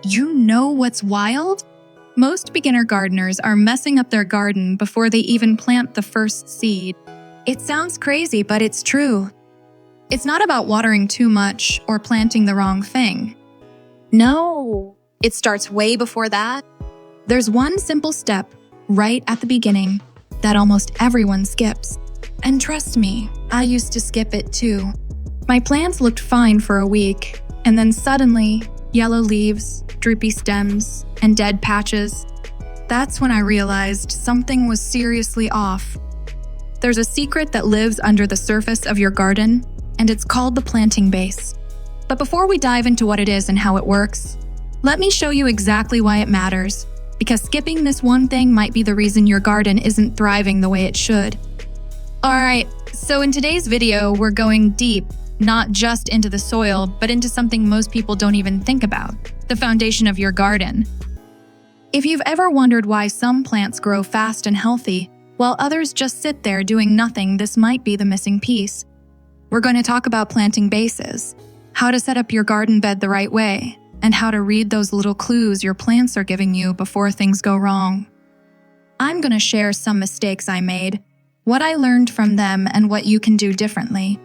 You know what's wild? Most beginner gardeners are messing up their garden before they even plant the first seed. It sounds crazy, but it's true. It's not about watering too much or planting the wrong thing. No, it starts way before that. There's one simple step right at the beginning that almost everyone skips. And trust me, I used to skip it too. My plants looked fine for a week, and then suddenly, yellow leaves, droopy stems, and dead patches. That's when I realized something was seriously off. There's a secret that lives under the surface of your garden, and it's called the planting base. But before we dive into what it is and how it works, let me show you exactly why it matters, because skipping this one thing might be the reason your garden isn't thriving the way it should. Alright, so in today's video, we're going deep, not just into the soil, but into something most people don't even think about, the foundation of your garden. If you've ever wondered why some plants grow fast and healthy, while others just sit there doing nothing, this might be the missing piece. We're going to talk about planting bases, how to set up your garden bed the right way, and how to read those little clues your plants are giving you before things go wrong. I'm going to share some mistakes I made, what I learned from them, and what you can do differently.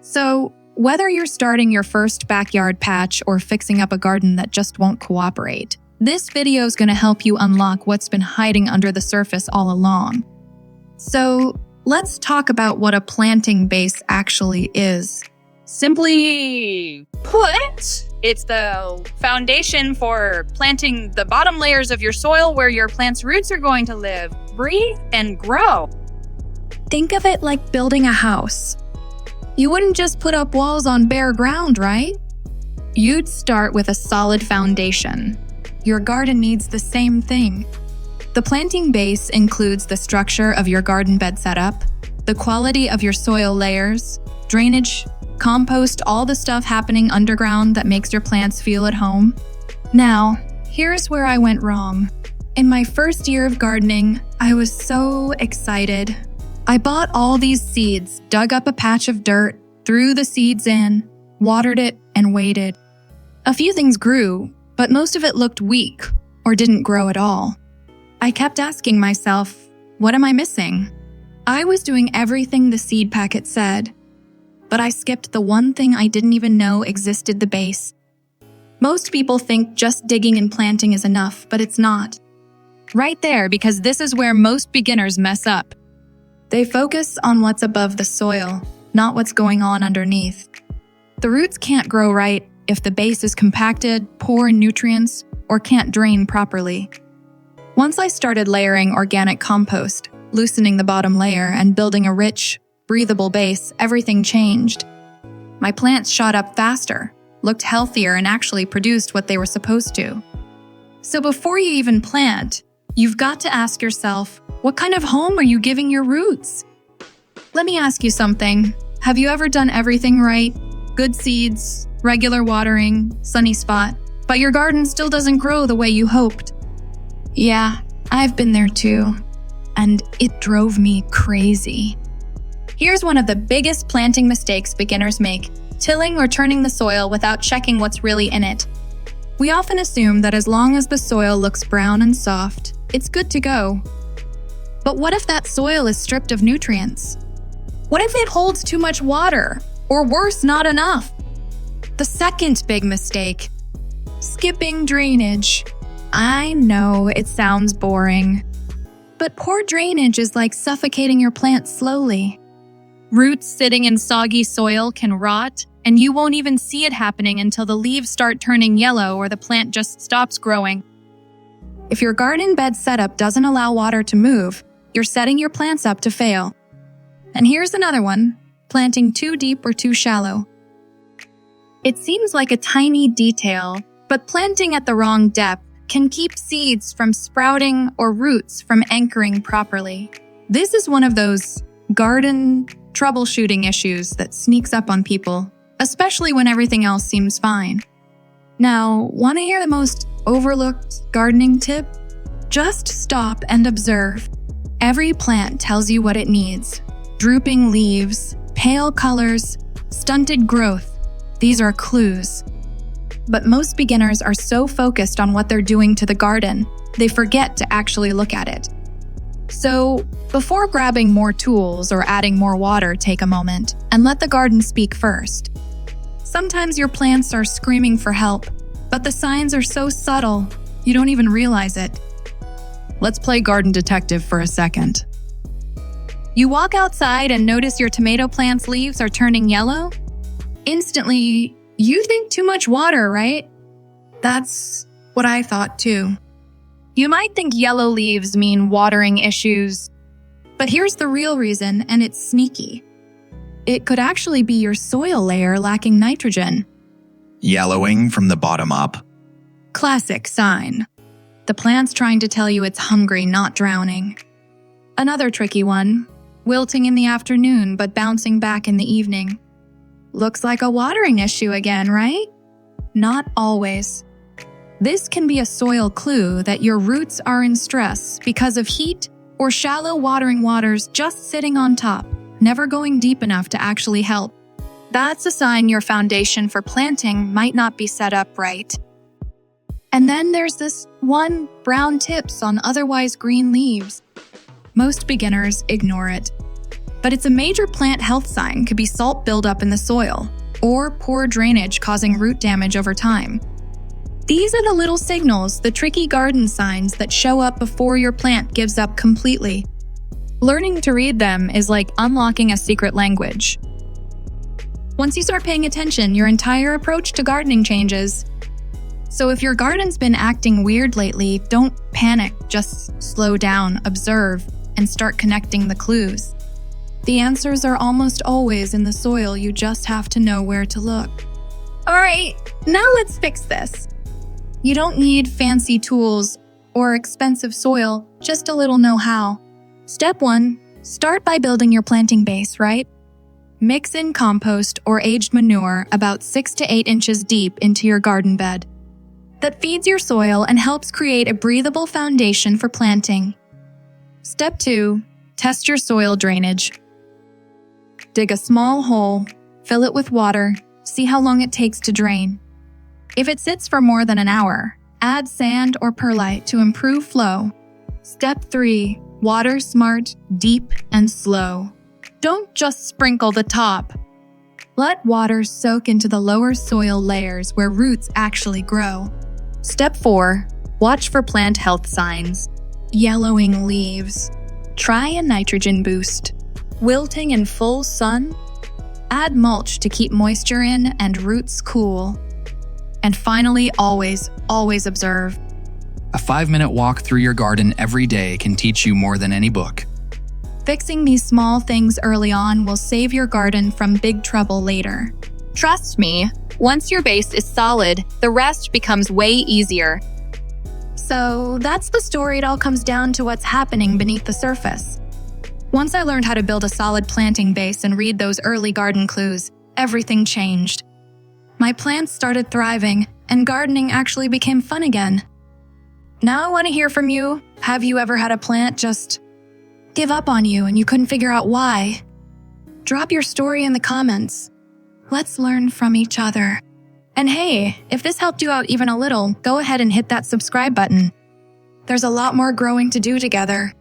So, whether you're starting your first backyard patch or fixing up a garden that just won't cooperate, this video is going to help you unlock what's been hiding under the surface all along. So, let's talk about what a planting base actually is. Simply put, it's the foundation for planting the bottom layers of your soil where your plant's roots are going to live, breathe, and grow. Think of it like building a house. You wouldn't just put up walls on bare ground, right? You'd start with a solid foundation. Your garden needs the same thing. The planting base includes the structure of your garden bed setup, the quality of your soil layers, drainage, compost, all the stuff happening underground that makes your plants feel at home. Now, here's where I went wrong. In my first year of gardening, I was so excited. I bought all these seeds, dug up a patch of dirt, threw the seeds in, watered it, and waited. A few things grew, but most of it looked weak or didn't grow at all. I kept asking myself, what am I missing? I was doing everything the seed packet said, but I skipped the one thing I didn't even know existed: the base. Most people think just digging and planting is enough, but it's not. Right there, because this is where most beginners mess up. They focus on what's above the soil, not what's going on underneath. The roots can't grow right if the base is compacted, poor in nutrients, or can't drain properly. Once I started layering organic compost, loosening the bottom layer, and building a rich, breathable base, everything changed. My plants shot up faster, looked healthier, and actually produced what they were supposed to. So before you even plant, you've got to ask yourself, what kind of home are you giving your roots? Let me ask you something. Have you ever done everything right? Good seeds, regular watering, sunny spot, but your garden still doesn't grow the way you hoped? Yeah, I've been there too, and it drove me crazy. Here's one of the biggest planting mistakes beginners make: tilling or turning the soil without checking what's really in it. We often assume that as long as the soil looks brown and soft, it's good to go. But what if that soil is stripped of nutrients? What if it holds too much water? Or worse, not enough? The second big mistake: skipping drainage. I know it sounds boring, but poor drainage is like suffocating your plant slowly. Roots sitting in soggy soil can rot, and you won't even see it happening until the leaves start turning yellow or the plant just stops growing. If your garden bed setup doesn't allow water to move, you're setting your plants up to fail. And here's another one: planting too deep or too shallow. It seems like a tiny detail, but planting at the wrong depth can keep seeds from sprouting or roots from anchoring properly. This is one of those garden troubleshooting issues that sneaks up on people, especially when everything else seems fine. Now, want to hear the most overlooked gardening tip? Just stop and observe. Every plant tells you what it needs. Drooping leaves, pale colors, stunted growth. These are clues. but most beginners are so focused on what they're doing to the garden, they forget to actually look at it. So, before grabbing more tools or adding more water, take a moment and let the garden speak first. Sometimes your plants are screaming for help, but the signs are so subtle, you don't even realize it. Let's play garden detective for a second. You walk outside and notice your tomato plant's leaves are turning yellow? Instantly, you think too much water, right? That's what I thought too. You might think yellow leaves mean watering issues, but here's the real reason, and it's sneaky. It could actually be your soil layer lacking nitrogen. Yellowing from the bottom up. Classic sign. The plant's trying to tell you it's hungry, not drowning. Another tricky one. Wilting in the afternoon but bouncing back in the evening. Looks like a watering issue again, right? Not always. This can be a soil clue that your roots are in stress because of heat or shallow watering waters just sitting on top, never going deep enough to actually help. That's a sign your foundation for planting might not be set up right. And then there's this one brown tips on otherwise green leaves. Most beginners ignore it. But it's a major plant health sign. Could be salt buildup in the soil or poor drainage causing root damage over time. These are the little signals, the tricky garden signs that show up before your plant gives up completely. Learning to read them is like unlocking a secret language. Once you start paying attention, your entire approach to gardening changes. So if your garden's been acting weird lately, don't panic, just slow down, observe, and start connecting the clues. The answers are almost always in the soil, you just have to know where to look. Alright, now let's fix this. You don't need fancy tools or expensive soil, just a little know-how. Step 1, start by building your planting base, right? Mix in compost or aged manure about 6 to 8 inches deep into your garden bed. That feeds your soil and helps create a breathable foundation for planting. Step 2, test your soil drainage. Dig a small hole, fill it with water, see how long it takes to drain. If it sits for more than an hour, add sand or perlite to improve flow. Step 3, water smart, deep, and slow. Don't just sprinkle the top. Let water soak into the lower soil layers where roots actually grow. Step 4, watch for plant health signs. Yellowing leaves. Try a nitrogen boost. Wilting in full sun. Add mulch to keep moisture in and roots cool. And finally, always observe. A 5-minute walk through your garden every day can teach you more than any book. Fixing these small things early on will save your garden from big trouble later. Trust me, once your base is solid, the rest becomes way easier. So that's the story. It all comes down to what's happening beneath the surface. Once I learned how to build a solid planting base and read those early garden clues, everything changed. My plants started thriving, and gardening actually became fun again. Now I want to hear from you. Have you ever had a plant just give up on you and you couldn't figure out why? Drop your story in the comments. Let's learn from each other. And hey, if this helped you out even a little, go ahead and hit that subscribe button. There's a lot more growing to do together.